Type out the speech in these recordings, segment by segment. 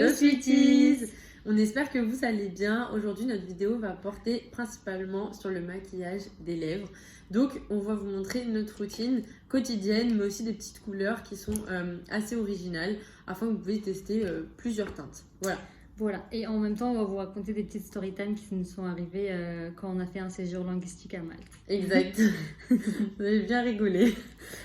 Hello Sweeties! On espère que vous allez bien. Aujourd'hui, notre vidéo va porter principalement sur le maquillage des lèvres. Donc, on va vous montrer notre routine quotidienne, mais aussi des petites couleurs qui sont assez originales afin que vous puissiez tester plusieurs teintes. Voilà, et en même temps, on va vous raconter des petites story time qui nous sont arrivées quand on a fait un séjour linguistique à Malte. Exact. Vous avez bien rigolé.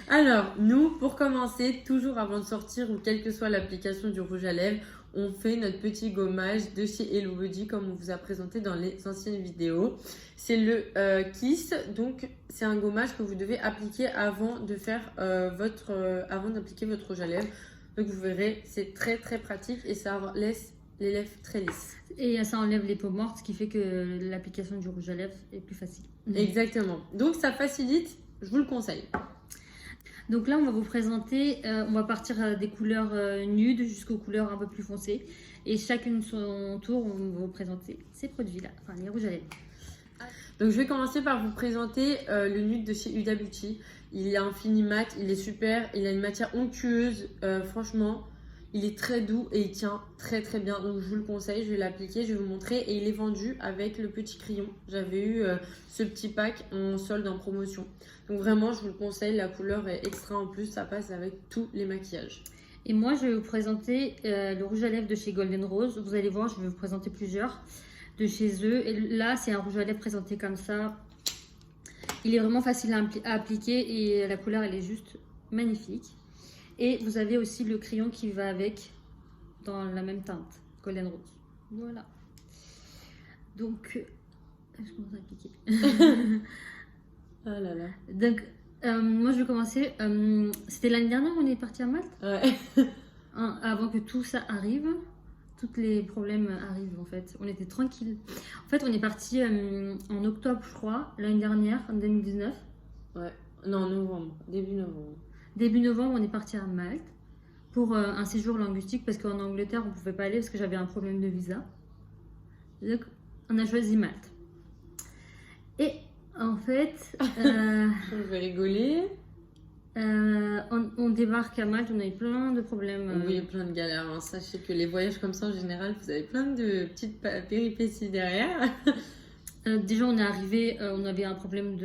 Alors, nous, pour commencer, toujours avant de sortir ou quelle que soit l'application du rouge à lèvres, on fait notre petit gommage de chez Hello Body comme on vous a présenté dans les anciennes vidéos. C'est le Kiss, donc c'est un gommage que vous devez appliquer avant de faire avant d'appliquer votre rouge à lèvres. Donc vous verrez, c'est très très pratique et ça laisse les lèvres très lisses. Et ça enlève les peaux mortes, ce qui fait que l'application du rouge à lèvres est plus facile. Exactement. Donc ça facilite, je vous le conseille. Donc là, on va vous présenter, on va partir des couleurs nudes jusqu'aux couleurs un peu plus foncées. Et chacune son tour, on va vous présenter ces produits-là, enfin les rouges à lèvres. Donc je vais commencer par vous présenter le nude de chez Huda Beauty. Il est infini mat, il est super, il a une matière onctueuse, franchement. Il est très doux et il tient très très bien. Donc je vous le conseille, je vais l'appliquer, je vais vous montrer. Et il est vendu avec le petit crayon. J'avais eu ce petit pack en solde en promotion. Donc vraiment, je vous le conseille. La couleur est extra en plus. Ça passe avec tous les maquillages. Et moi, je vais vous présenter le rouge à lèvres de chez Golden Rose. Vous allez voir, je vais vous présenter plusieurs de chez eux. Et là, c'est un rouge à lèvres présenté comme ça. Il est vraiment facile à appliquer et la couleur, elle est juste magnifique. Et vous avez aussi le crayon qui va avec dans la même teinte, Golden Rose. Voilà. Donc, je commence à appliquer. Oh là là. Donc, moi je vais commencer. C'était l'année dernière on est parti à Malte. Ouais. Avant que tout ça arrive, tous les problèmes arrivent en fait. On était tranquille. En fait, on est parti en octobre, je crois, l'année dernière, en 2019. Ouais. Non, novembre. Début novembre. Début novembre, on est parti à Malte pour un séjour linguistique parce qu'en Angleterre, on ne pouvait pas aller parce que j'avais un problème de visa. Donc, on a choisi Malte. Et en fait... Je vais rigoler. On débarque à Malte, on a eu plein de problèmes. Oui, plein de galères. Hein. Sachez que les voyages comme ça, en général, vous avez plein de petites péripéties derrière. Déjà, on est arrivé, on avait un problème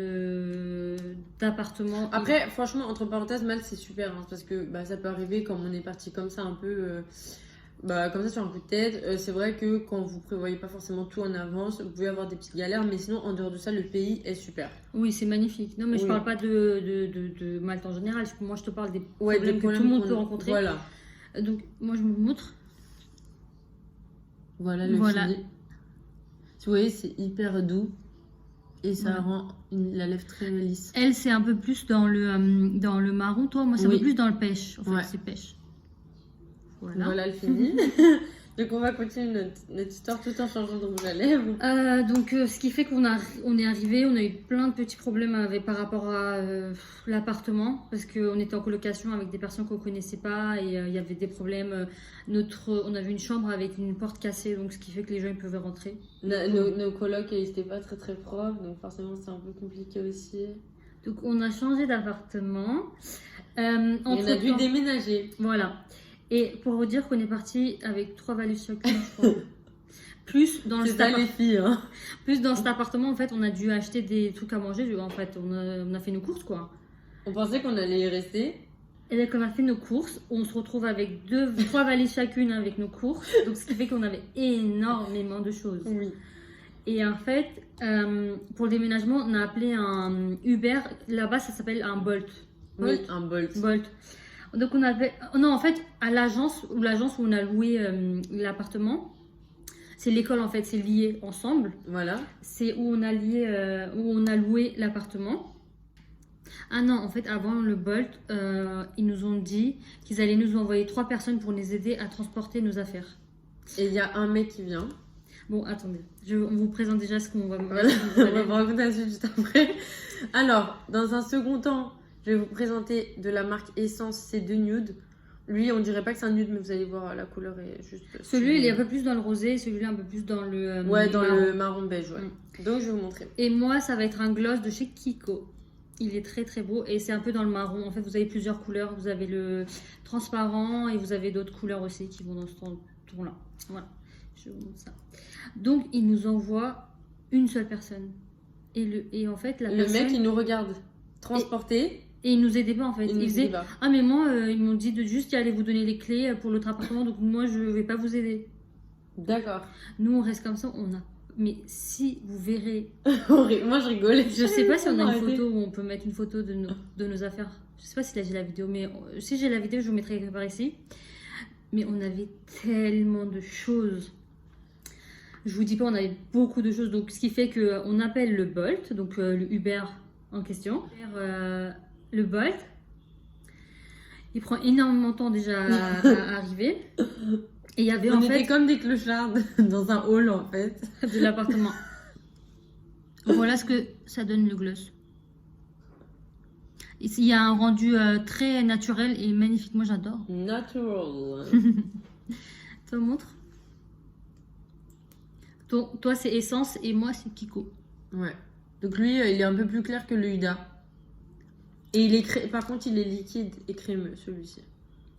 d'appartement. Après, franchement, entre parenthèses, Malte, c'est super. Hein, parce que ça peut arriver quand on est parti comme ça, un peu comme ça sur un coup de tête. C'est vrai que quand vous prévoyez pas forcément tout en avance, vous pouvez avoir des petites galères. Mais sinon, en dehors de ça, le pays est super. Oui, c'est magnifique. Non, mais je parle pas de Malte en général. Moi, je te parle des problèmes que tout le monde peut rencontrer. Voilà. Donc, moi, je me montre. Voilà le fini. Vous voyez, c'est hyper doux et ça rend la lèvre très lisse. Elle, c'est un peu plus dans le marron. Toi, moi, c'est un peu plus dans le pêche. En fait, c'est pêche. Voilà le fini. Donc, on va continuer notre histoire tout en changeant de rouge à lèvres. Ce qui fait qu'on est arrivé, on a eu plein de petits problèmes par rapport à l'appartement parce qu'on était en colocation avec des personnes qu'on ne connaissait pas et il y avait des problèmes. On avait une chambre avec une porte cassée, donc ce qui fait que les gens ils pouvaient rentrer. Nos colocs, ils n'étaient pas très très propres, donc forcément c'est un peu compliqué aussi. Donc on a changé d'appartement. On a dû déménager. Voilà. Et pour vous dire qu'on est parti avec 3 valises chacune, je crois. Plus dans les filles, hein. Plus dans cet appartement, en fait, on a dû acheter des trucs à manger. En fait, on a fait nos courses, quoi. On pensait qu'on allait y rester. Et donc, on a fait nos courses. On se retrouve avec 3 valises chacune avec nos courses. Donc, ce qui fait qu'on avait énormément de choses. Oui. Et en fait, pour le déménagement, on a appelé un Uber. Là-bas, ça s'appelle un Bolt. Oui, un Bolt. Donc en fait, à l'agence où on a loué l'appartement, c'est l'école en fait, c'est lié ensemble. Voilà. C'est où on a loué l'appartement. Ah non, en fait, avant le Bolt, ils nous ont dit qu'ils allaient nous envoyer 3 personnes pour nous aider à transporter nos affaires. Et il y a un mec qui vient. Bon, attendez, on vous présente déjà ce qu'on va... Voilà, on va vous raconter la suite juste après. Alors, dans un second temps, je vais vous présenter de la marque Essence, c'est de nude. Lui, on dirait pas que c'est un nude, mais vous allez voir, la couleur est juste... Celui, il est un peu plus dans le rosé, celui-là un peu plus dans le dans le marron beige, ouais. Donc, je vais vous montrer. Et moi, ça va être un gloss de chez Kiko. Il est très très beau et c'est un peu dans le marron. En fait, vous avez plusieurs couleurs. Vous avez le transparent et vous avez d'autres couleurs aussi qui vont dans ce ton-là. Voilà, je vous montre ça. Donc, il nous envoie une seule personne. Et en fait, Le mec, il nous regarde transporter. Et il nous aidait pas en fait. Il nous Il faisait aidait pas. ah, mais moi, ils m'ont dit de juste y aller vous donner les clés pour l'autre appartement, donc moi, je vais pas vous aider. D'accord. Nous, on reste comme ça. Mais si vous verrez. Moi, je rigolais. Je sais pas si on a une Arrêtez. photo où on peut mettre une photo de nos affaires. Je sais pas si là j'ai la vidéo, mais si j'ai la vidéo, je vous mettrai quelque part ici. Mais on avait tellement de choses. Je vous dis pas, on avait beaucoup de choses. Donc, ce qui fait qu'on appelle le Bolt, donc le Uber en question. Le Bolt. Il prend énormément de temps déjà à arriver. Et il y avait On en était fait comme des clochards dans un hall en fait. de l'appartement. Voilà ce que ça donne le gloss. Il y a un rendu très naturel et magnifique. Moi, j'adore. Natural. Toi, montre. Toi, c'est Essence et moi, c'est Kiko. Ouais. Donc lui, il est un peu plus clair que le Huda. Et il est par contre, il est liquide et crémeux celui-ci.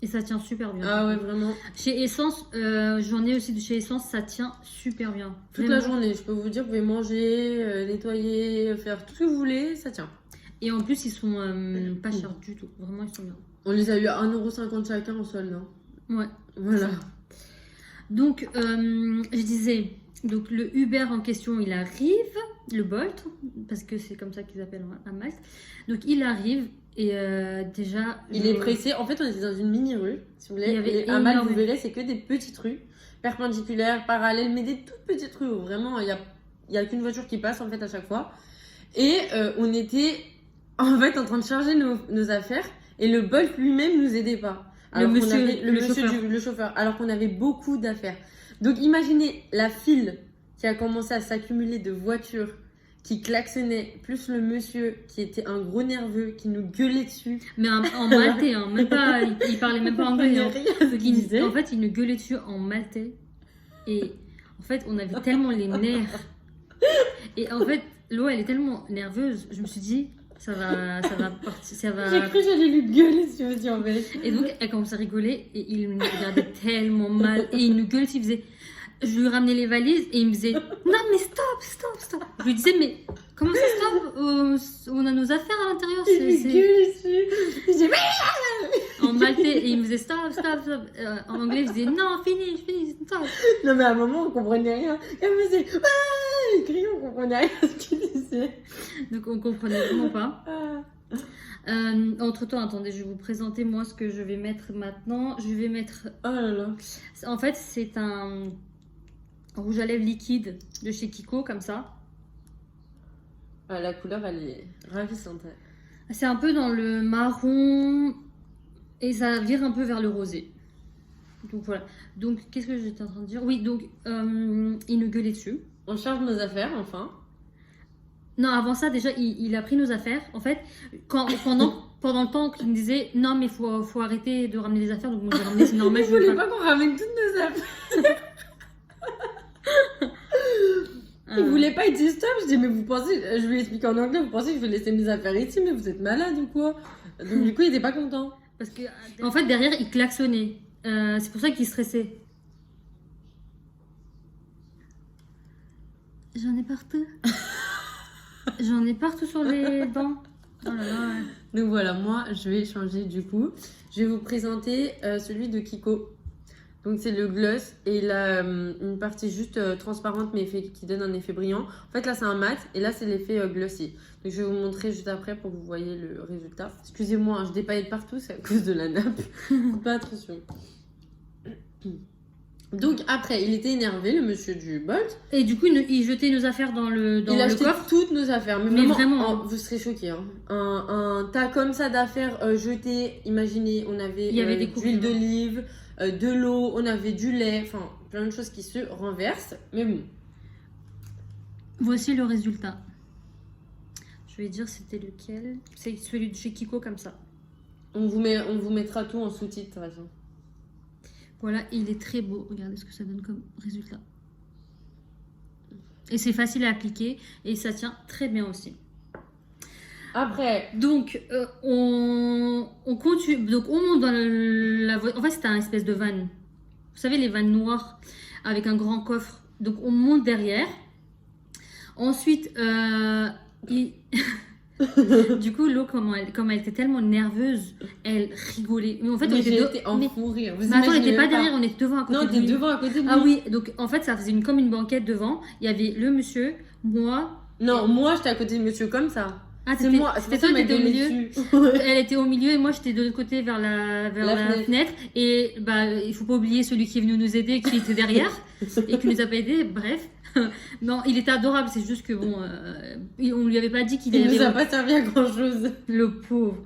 Et ça tient super bien. Ah ouais, vraiment. Chez Essence, j'en ai aussi de chez Essence, ça tient super bien. Toute la journée, je peux vous dire, vous pouvez manger, nettoyer, faire tout ce que vous voulez, ça tient. Et en plus, ils sont pas chers du tout. Vraiment, ils sont bien. On les a eu à 1,50€ chacun en solde. Hein. Ouais. Voilà. Donc, je disais, donc le Uber en question, il arrive, le Bolt, parce que c'est comme ça qu'ils appellent à Malte. Donc, il arrive et déjà... Il est pressé. En fait, on était dans une mini-rue. Si vous voulez. Il y avait À Malte, vous énormément. verrez, c'est que des petites rues, perpendiculaires, parallèles, mais des toutes petites rues où vraiment, il y a qu'une voiture qui passe en fait à chaque fois. Et on était en fait en train de charger nos affaires et le Bolt lui-même nous aidait pas. Alors Le qu'on monsieur- avait- le chauffeur. le chauffeur, alors qu'on avait beaucoup d'affaires. Donc imaginez la file qui a commencé à s'accumuler de voitures qui klaxonnaient, plus le monsieur qui était un gros nerveux qui nous gueulait dessus. Mais en maltais, hein, même pas, il parlait même pas anglais. Hein. Rien à ce qu'il disait. En fait, il nous gueulait dessus en maltais. Et en fait, on avait tellement les nerfs. Et en fait, Lo, elle est tellement nerveuse. Je me suis dit, ça va partir. Ça va... J'ai cru que j'allais lui gueuler dessus aussi en fait. Et donc, elle commence à rigoler. Et il nous regardait tellement mal. Et il nous gueule, il faisait. Je lui ramenais les valises et il me disait non mais stop. Je lui disais mais comment ça stop, on a nos affaires à l'intérieur. Il lui gueule dessus. Il dit mais... En maltais et il me disait stop. En anglais il faisait non finish stop. Non mais à un moment on comprenait rien. Et elle me disait ah, il criait, on comprenait rien à ce qu'il disait. Donc on comprenait vraiment pas. Ah. Entre temps attendez, je vais vous présenter moi ce que je vais mettre maintenant. Je vais mettre Oh là là. en fait c'est un rouge à lèvres liquide de chez Kiko comme ça. Ah, la couleur elle est ravissante. C'est un peu dans le marron et ça vire un peu vers le rosé. Donc voilà. Donc qu'est-ce que j'étais en train de dire? Oui, donc il nous gueulait dessus. On charge nos affaires enfin. Non, avant ça déjà il a pris nos affaires. En fait, pendant le temps qu'il me disait non mais faut arrêter de ramener les affaires. Donc moi j'ai ramené, c'est normal. Je voulais pas qu'on ramène toutes nos affaires. Il voulait pas, il dit stop. Je dis mais vous pensez, je lui ai expliqué en anglais, vous pensez que je vais laisser mes affaires ici, mais vous êtes malade ou quoi? Donc du coup il était pas content. Parce que en fait derrière il klaxonnait. C'est pour ça qu'il stressait. J'en ai partout. J'en ai partout sur les dents. Oh là là. Donc voilà, moi je vais changer du coup. Je vais vous présenter celui de Kiko. Donc c'est le gloss et il a une partie juste transparente mais qui donne un effet brillant. En fait là c'est un mat et là c'est l'effet glossy. Donc je vais vous montrer juste après pour que vous voyez le résultat. Excusez-moi, hein, je dépaille partout, c'est à cause de la nappe. Pas attention. Donc après il était énervé le monsieur du Bolt. Et du coup il jetait nos affaires dans le Il a acheté coffre. toutes nos affaires. Mais Mais vraiment, vraiment. vous serez choqués. Hein. Un tas comme ça d'affaires jetées. Imaginez, on avait Il y avait des de l'huile coupures. d'olive, de l'eau, on avait du lait, enfin plein de choses qui se renversent. Mais bon. Voici le résultat. Je vais dire c'était lequel. C'est celui de chez Kiko comme ça. On vous mettra tout en sous-titre de toute façon. Voilà, il est très beau. Regardez ce que ça donne comme résultat. Et c'est facile à appliquer et ça tient très bien aussi. Après, Donc, on continue. Donc, on monte dans la voiture. En fait, c'était un espèce de van. Vous savez, les vannes noires avec un grand coffre. Donc, on monte derrière. Ensuite, du coup, l'eau, comme elle était tellement nerveuse, elle rigolait. Mais en fait, on mais était j'ai deux. été en fou rire. Vous Mais attends, on imaginez n'était pas même derrière, on était devant à côté Non, de t'es lui. devant à côté de lui. Ah oui, donc en fait, ça faisait comme une banquette devant. Il y avait le monsieur, moi. Non, moi, j'étais à côté de monsieur comme ça. Ah, C'est moi. C'était toi qui étais au milieu. dessus. Elle était au milieu et moi j'étais de l'autre côté vers la fenêtre. Et bah, il faut pas oublier celui qui est venu nous aider, qui était derrière et qui nous a pas aidés. Bref, non, il était adorable. C'est juste que bon, on lui avait pas dit qu'il Il allait. nous a pas servi à grand chose. Le pauvre.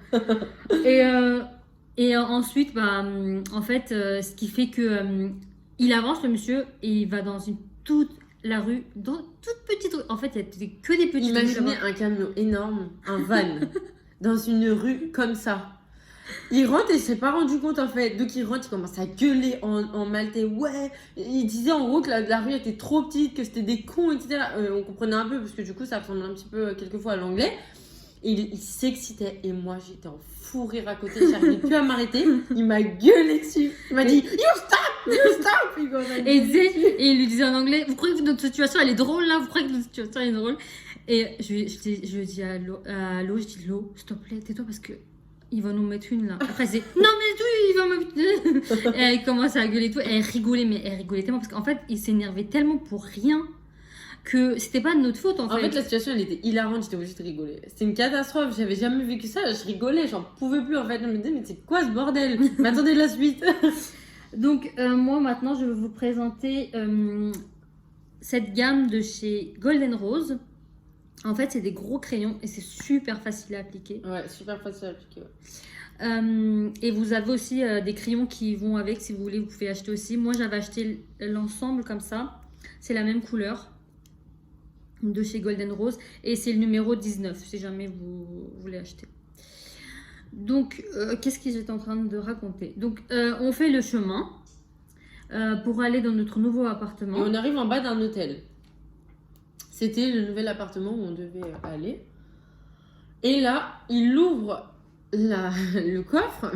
Et ensuite, bah, en fait, ce qui fait que il avance le monsieur et il va dans toute la rue, dans toute petite rue. En fait, il y avait que des petites rues. Imaginez là-bas. un camion énorme, un van, dans une rue comme ça. Il rentre et il s'est pas rendu compte en fait. Donc il rentre, il commence à gueuler en maltais. Ouais, il disait en gros que la rue était trop petite, que c'était des cons, etc. On comprenait un peu parce que du coup ça ressemble un petit peu quelquefois à l'anglais. Et il s'excitait et moi j'étais en fou rire à côté, j'arrivais plus à m'arrêter. Il m'a gueulé dessus. Il m'a dit You stop. Et il lui disait en anglais, vous croyez que notre situation elle est drôle là? Vous croyez que notre situation elle est drôle? Et je dis à Lo, je dis Lo, s'il te plaît, tais-toi parce que il va nous mettre une là. Après c'est non mais tout, il va me mettre. Et elle commence à gueuler et tout. Et elle rigolait, mais elle rigolait tellement parce qu'en fait il s'énervait tellement pour rien que c'était pas de notre faute en fait. En fait, la situation elle était hilarante, j'étais obligée de rigoler. C'était une catastrophe, j'avais jamais vécu ça, je rigolais, j'en pouvais plus en fait. Je me disais, mais c'est quoi ce bordel? Mais attendez la suite. Donc, moi maintenant je vais vous présenter cette gamme de chez Golden Rose. En fait, c'est des gros crayons et c'est super facile à appliquer. Ouais, super facile à appliquer. Ouais. Et vous avez aussi des crayons qui vont avec, si vous voulez, vous pouvez acheter aussi. Moi j'avais acheté l'ensemble comme ça, c'est la même couleur de chez Golden Rose et c'est le numéro 19 si jamais vous voulez acheter. Donc qu'est-ce que j'étais en train de raconter? Donc on fait le chemin pour aller dans notre nouveau appartement. Et on arrive en bas d'un hôtel. C'était le nouvel appartement où on devait aller. Et là, il ouvre le coffre.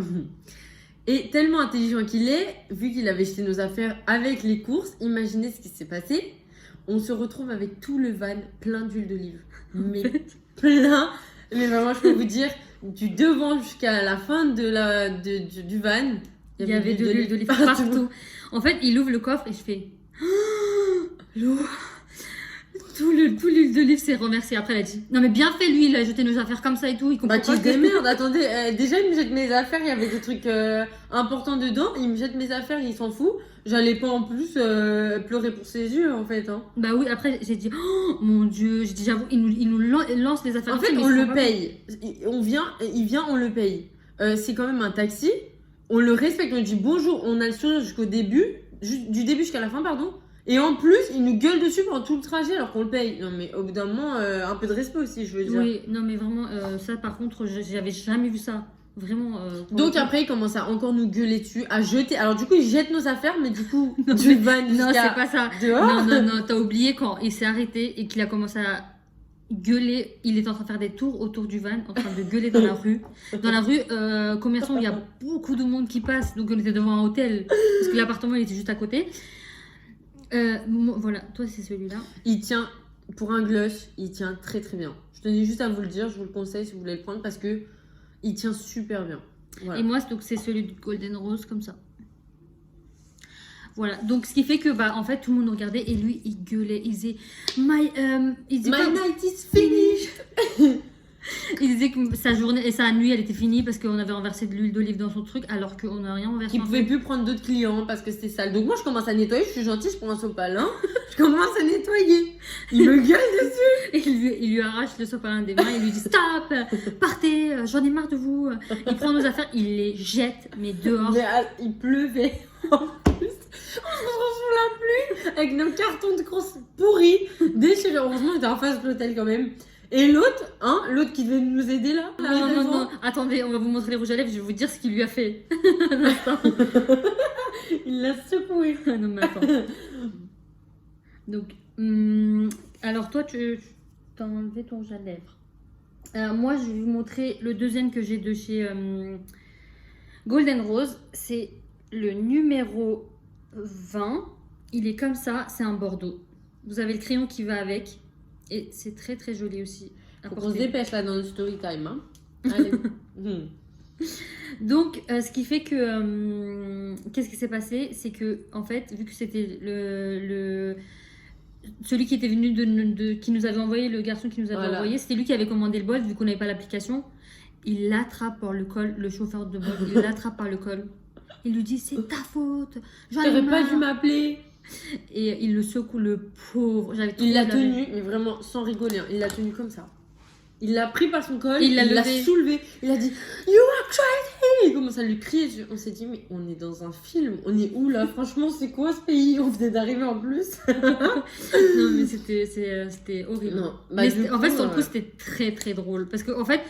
Et tellement intelligent qu'il est, vu qu'il avait jeté nos affaires avec les courses, imaginez ce qui s'est passé. On se retrouve avec tout le van plein d'huile d'olive. Mais plein. Mais vraiment, je peux vous dire, du devant jusqu'à la fin du van, il y avait de l'huile d'olive partout. En fait, il ouvre le coffre et je fais l'eau. Tout l'huile d'olive s'est remercié. Après, elle a dit non, mais bien fait, lui, il a jeté nos affaires comme ça et tout. Il comprend bah, tu te démerdes. Attendez, déjà, il me jette mes affaires. Il y avait des trucs importants dedans. Il me jette mes affaires, il s'en fout. J'allais pas en plus pleurer pour ses yeux, en fait. Hein. Bah oui, après, j'ai dit oh mon Dieu. J'ai dit j'avoue, il nous lance les affaires. En fait, on le paye. Il vient, on le paye. C'est quand même un taxi. On le respecte. On lui dit bonjour. On a le sourire jusqu'au début. Du début jusqu'à la fin, pardon. Et en plus, il nous gueule dessus pendant tout le trajet alors qu'on le paye. Non, mais au bout d'un moment, un peu de respect aussi, je veux dire. Oui, non, mais vraiment, ça par contre, j'avais jamais vu ça. Vraiment. Donc après, il commence à encore nous gueuler dessus, à jeter. Alors du coup, il jette nos affaires, mais du coup, du van non, c'est pas ça. Dehors. Non, t'as oublié quand il s'est arrêté et qu'il a commencé à gueuler. Il est en train de faire des tours autour du van, en train de gueuler dans la rue. Dans la rue, commerçant, il y a beaucoup de monde qui passe. Donc on était devant un hôtel, parce que l'appartement, il était juste à côté. Voilà, toi c'est celui-là. Il tient, pour un gloss, il tient très très bien. Je tenais juste à vous le dire, je vous le conseille si vous voulez le prendre parce que il tient super bien. Voilà. Et moi, donc c'est celui de Golden Rose comme ça. Voilà, donc ce qui fait que bah en fait tout le monde regardait et lui il gueulait, il disait My night is finished. Il disait que sa journée et sa nuit elle était finie parce qu'on avait renversé de l'huile d'olive dans son truc alors qu'on n'a rien renversé. Il pouvait plus prendre d'autres clients parce que c'était sale. Donc moi je commence à nettoyer, je suis gentille, je prends un sopalin, je commence à nettoyer. Il me gueule dessus. Et il lui arrache le sopalin des mains, il lui dit stop, partez, j'en ai marre de vous. Il prend nos affaires, il les jette mais dehors. Mais il pleuvait en plus. On se retrouve sous la pluie avec nos cartons de courses pourris, déchirés. Heureusement on était en face de l'hôtel quand même. Et l'autre, l'autre qui devait nous aider là. Non. Attendez, on va vous montrer les rouges à lèvres, je vais vous dire ce qu'il lui a fait. Il l'a secoué. Non mais attends. Donc, alors toi, tu t'as enlevé ton rouge à lèvres. Moi, je vais vous montrer le deuxième que j'ai de chez Golden Rose. C'est le numéro 20. Il est comme ça, c'est un bordeaux. Vous avez le crayon qui va avec. Et c'est très très joli aussi. Faut qu'on se dépêche là dans le story time. Hein. Allez. Donc, ce qui fait que... qu'est-ce qui s'est passé? C'est que, en fait, vu que c'était celui qui était venu qui nous avait envoyé, le garçon qui nous avait envoyé, c'était lui qui avait commandé le bol, vu qu'on n'avait pas l'application. Il l'attrape par le col, le chauffeur de bol, il l'attrape par le col. Il lui dit, c'est ta faute. J'aurais pas dû m'appeler. Et il le secoue, le pauvre. Il l'a tenu, mais vraiment sans rigoler, hein. Il l'a tenu comme ça. Il l'a pris par son col, il l'a soulevé. Il a dit You are crazy. Il commence à lui crier. On s'est dit, mais on est dans un film. On est où là? Franchement, c'est quoi ce pays? On venait d'arriver en plus. Non, mais c'était horrible. Non, bah, en fait, sur le coup, c'était très très drôle. Parce qu'en fait,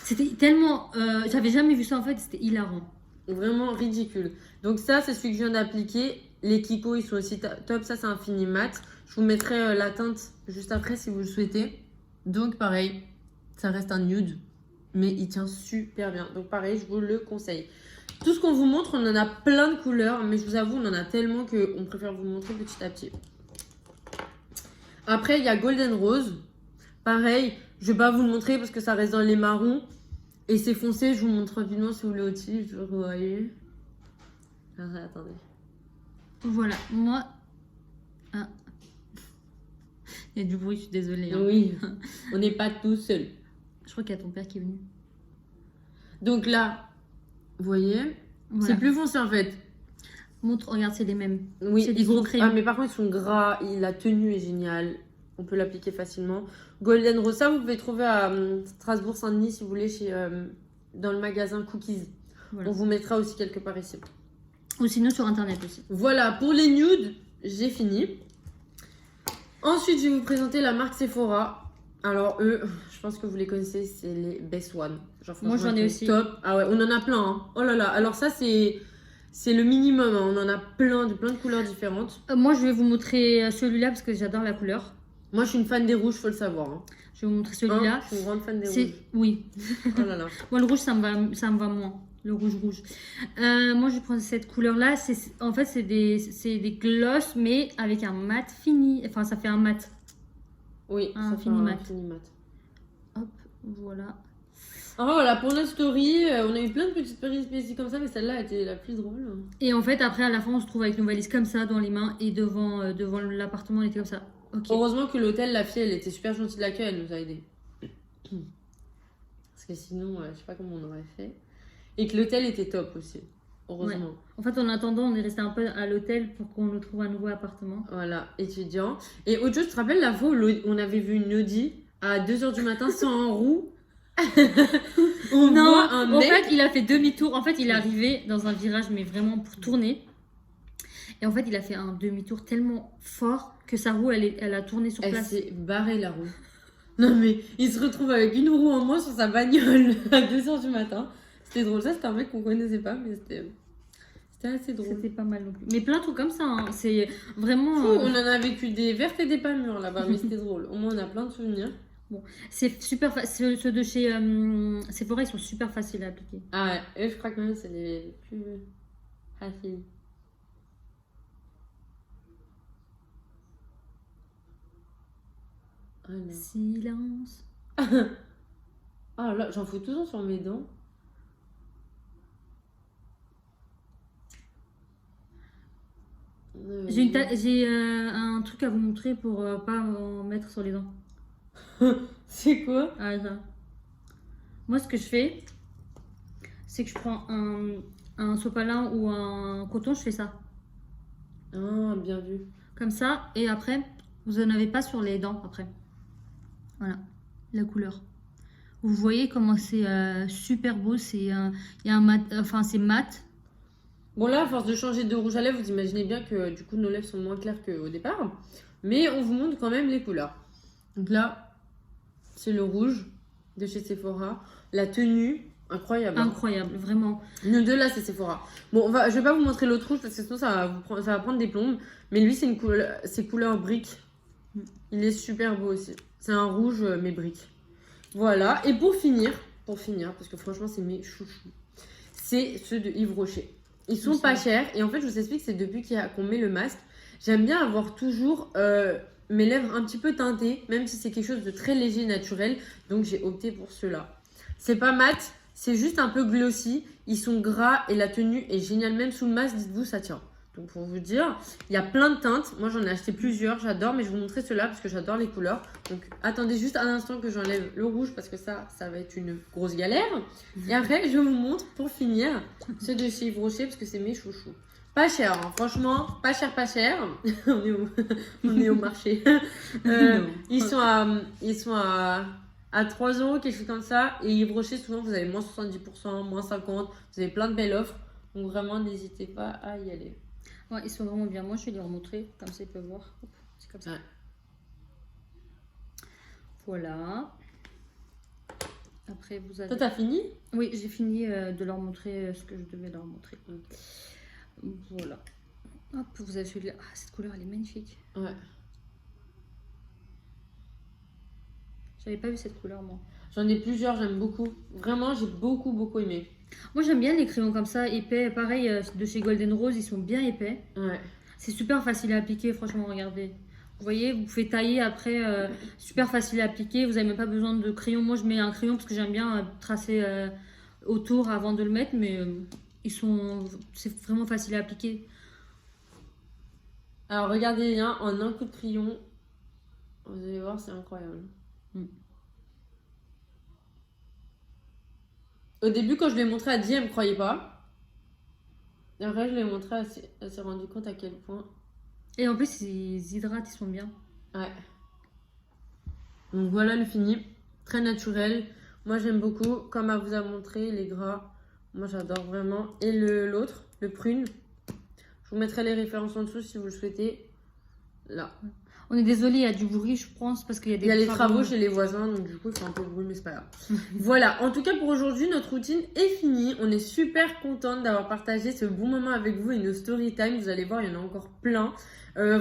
c'était tellement. J'avais jamais vu ça en fait, c'était hilarant. Vraiment ridicule. Donc, ça, c'est celui que je viens d'appliquer. Les Kiko, ils sont aussi top. Ça, c'est un fini mat. Je vous mettrai la teinte juste après si vous le souhaitez. Donc, pareil. Ça reste un nude, mais il tient super bien. Donc pareil, je vous le conseille. Tout ce qu'on vous montre, on en a plein de couleurs, mais je vous avoue, on en a tellement qu'on préfère vous montrer petit à petit. Après, il y a Golden Rose. Pareil, je vais pas vous le montrer parce que ça reste dans les marrons. Et c'est foncé, je vous montre rapidement si vous voulez au-dessus. Je vous voyez. Attendez. Voilà, moi... Ah. Il y a du bruit, je suis désolée. Hein. Oui, on n'est pas tout seul. Je crois qu'il y a ton père qui est venu. Donc là, vous voyez, voilà. C'est plus foncé en fait. Montre, regarde, c'est les mêmes. Oui, c'est des gros crayons. Ah, mais par contre, ils sont gras. La tenue est géniale. On peut l'appliquer facilement. Golden Rose, ça, vous pouvez trouver à Strasbourg-Saint-Denis si vous voulez, dans le magasin Cookies. Voilà. On vous mettra aussi quelque part ici. Ou sinon sur internet aussi. Voilà, pour les nudes, j'ai fini. Ensuite, je vais vous présenter la marque Sephora. Alors eux, je pense que vous les connaissez, c'est les best one. Genre, moi j'en ai aussi. Top. Ah ouais, on en a plein. Hein. Oh là là. Alors ça c'est le minimum. Hein. On en a plein de couleurs différentes. Moi je vais vous montrer celui-là parce que j'adore la couleur. Moi je suis une fan des rouges, faut le savoir. Hein. Je vais vous montrer celui-là. Je suis une grande fan des rouges. Oui. Oh là là. Moi le rouge ça me va moins. Le rouge. Moi je prends cette couleur là. En fait c'est des gloss mais avec un mat fini. Enfin ça fait un mat. Oui, un fini mat. Hop, voilà. Alors voilà, pour notre story, on a eu plein de petites péripéties comme ça, mais celle-là était la plus drôle. Et en fait, après, à la fin, on se trouve avec nos valises comme ça dans les mains et devant l'appartement, on était comme ça. Okay. Heureusement que l'hôtel, la fille, elle était super gentille de l'accueil, elle nous a aidés. Parce que sinon, je sais pas comment on aurait fait. Et que l'hôtel était top aussi. Heureusement. Ouais. En fait, en attendant, on est resté un peu à l'hôtel pour qu'on nous trouve un nouveau appartement. Voilà, étudiant. Et autre chose, tu te rappelles la fois où on avait vu une Audi à 2h du matin sans roue? Non, en fait, il a fait demi-tour. En fait, il est arrivé dans un virage, mais vraiment pour tourner. Et en fait, il a fait un demi-tour tellement fort que sa roue, elle a tourné sur place. Elle s'est barrée la roue. Non, mais il se retrouve avec une roue en moins sur sa bagnole à 2h du matin. C'était drôle. Ça, c'était un mec qu'on connaissait pas, mais c'était assez drôle. C'était pas mal non plus. Mais plein de trucs comme ça. Hein. C'est vraiment. On en a vécu des vertes et des pas mûres là-bas, mais c'était drôle. Au moins, on a plein de souvenirs. Bon, c'est super facile. Ceux de chez Sephora, ils sont super faciles à appliquer. Ah ouais, et je crois que même c'est les plus faciles. Oh non. Silence. Ah là, j'en fous toujours sur mes dents. J'ai un truc à vous montrer pour pas en mettre sur les dents. C'est quoi? Ah, ça. Moi, ce que je fais, c'est que je prends un sopalin ou un coton, je fais ça. Ah, bien vu. Comme ça, et après, vous n'en avez pas sur les dents après. Voilà, la couleur. Vous voyez comment c'est super beau, il y a un mat, enfin c'est mat. Bon là, à force de changer de rouge à lèvres, vous imaginez bien que du coup nos lèvres sont moins claires qu'au départ. Mais on vous montre quand même les couleurs. Donc là, c'est le rouge de chez Sephora. La tenue, incroyable. Incroyable, vraiment. Nous deux là, c'est Sephora. Bon, je vais pas vous montrer l'autre rouge parce que sinon ça va prendre des plombes. Mais lui, c'est couleur brique. Il est super beau aussi. C'est un rouge mais brique. Voilà, et pour finir, parce que franchement c'est mes chouchous, c'est ceux de Yves Rocher. Ils sont pas chers et en fait je vous explique, c'est depuis qu'on met le masque, j'aime bien avoir toujours mes lèvres un petit peu teintées, même si c'est quelque chose de très léger, naturel, donc j'ai opté pour ceux-là. C'est pas mat, c'est juste un peu glossy, ils sont gras et la tenue est géniale, même sous le masque, dites-vous, ça tient. Donc pour vous dire, il y a plein de teintes. Moi j'en ai acheté plusieurs, j'adore, mais je vais vous montrer ceux-là parce que j'adore les couleurs. Donc attendez juste un instant que j'enlève le rouge parce que ça va être une grosse galère. Et après je vous montre pour finir ceux de chez Yves Rocher parce que c'est mes chouchous. Pas cher, hein. Franchement, pas cher, pas cher. on est au marché. Ils sont à 3 euros, quelque chose comme ça. Et Yves Rocher, souvent vous avez moins 70%, moins 50%. Vous avez plein de belles offres. Donc vraiment, n'hésitez pas à y aller. Ouais, ils sont vraiment bien. Moi, je vais les remontrer, comme ça, ils peuvent voir. C'est comme ça. Ouais. Voilà. Après, vous avez... Toi, t'as fini? Oui, j'ai fini de leur montrer ce que je devais leur montrer. Voilà. Hop, vous avez celui-là. Ah, cette couleur, elle est magnifique. Ouais. J'avais pas vu cette couleur, moi. J'en ai plusieurs, j'aime beaucoup. Vraiment, j'ai beaucoup aimé. Moi, j'aime bien les crayons comme ça, épais. Pareil, de chez Golden Rose, ils sont bien épais. Ouais. C'est super facile à appliquer, franchement, regardez. Vous voyez, vous pouvez tailler après, super facile à appliquer. Vous n'avez même pas besoin de crayon. Moi, je mets un crayon parce que j'aime bien tracer autour avant de le mettre, mais c'est vraiment facile à appliquer. Alors, regardez bien, en un coup de crayon, vous allez voir, c'est incroyable. Au début, quand je l'ai montré à Di, elle me croyait pas. Et après, je l'ai montré, elle s'est rendue compte à quel point. Et en plus, ils hydratent, ils sont bien. Ouais. Donc voilà le fini. Très naturel. Moi, j'aime beaucoup. Comme elle vous a montré, les gras. Moi, j'adore vraiment. Et l'autre, le prune. Je vous mettrai les références en dessous si vous le souhaitez. Là. On est désolé, il y a du bruit, je pense, parce qu'il y a les travaux chez les voisins, donc du coup, il fait un peu de bruit, mais c'est pas grave. Voilà, en tout cas, pour aujourd'hui, notre routine est finie. On est super contente d'avoir partagé ce bon moment avec vous et nos story time. Vous allez voir, il y en a encore plein.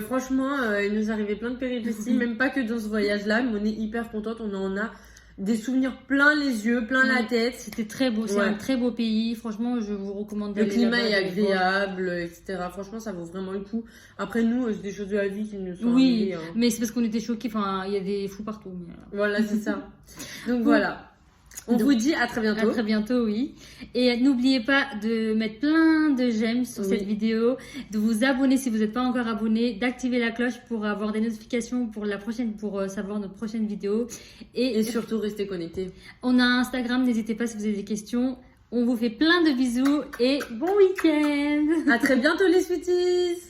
Franchement, il nous arrivait plein de péripéties, même pas que dans ce voyage-là, mais on est hyper contente. On en a des souvenirs plein les yeux, plein la tête. C'était très beau, c'est un très beau pays. Franchement, je vous recommande d'aller. Le climat est agréable, etc. Franchement, ça vaut vraiment le coup. Après, nous, c'est des choses de la vie qui nous sont arrivées, hein. Mais c'est parce qu'on était choqués. Enfin, il y a des fous partout. Mais... Voilà, c'est ça. Donc voilà. On vous dit à très bientôt. À très bientôt, oui. Et n'oubliez pas de mettre plein de j'aime sur cette vidéo, de vous abonner si vous n'êtes pas encore abonné, d'activer la cloche pour avoir des notifications pour savoir notre prochaine vidéo. Et surtout, restez connectés. On a un Instagram, n'hésitez pas si vous avez des questions. On vous fait plein de bisous et bon week-end. À très bientôt les sweeties.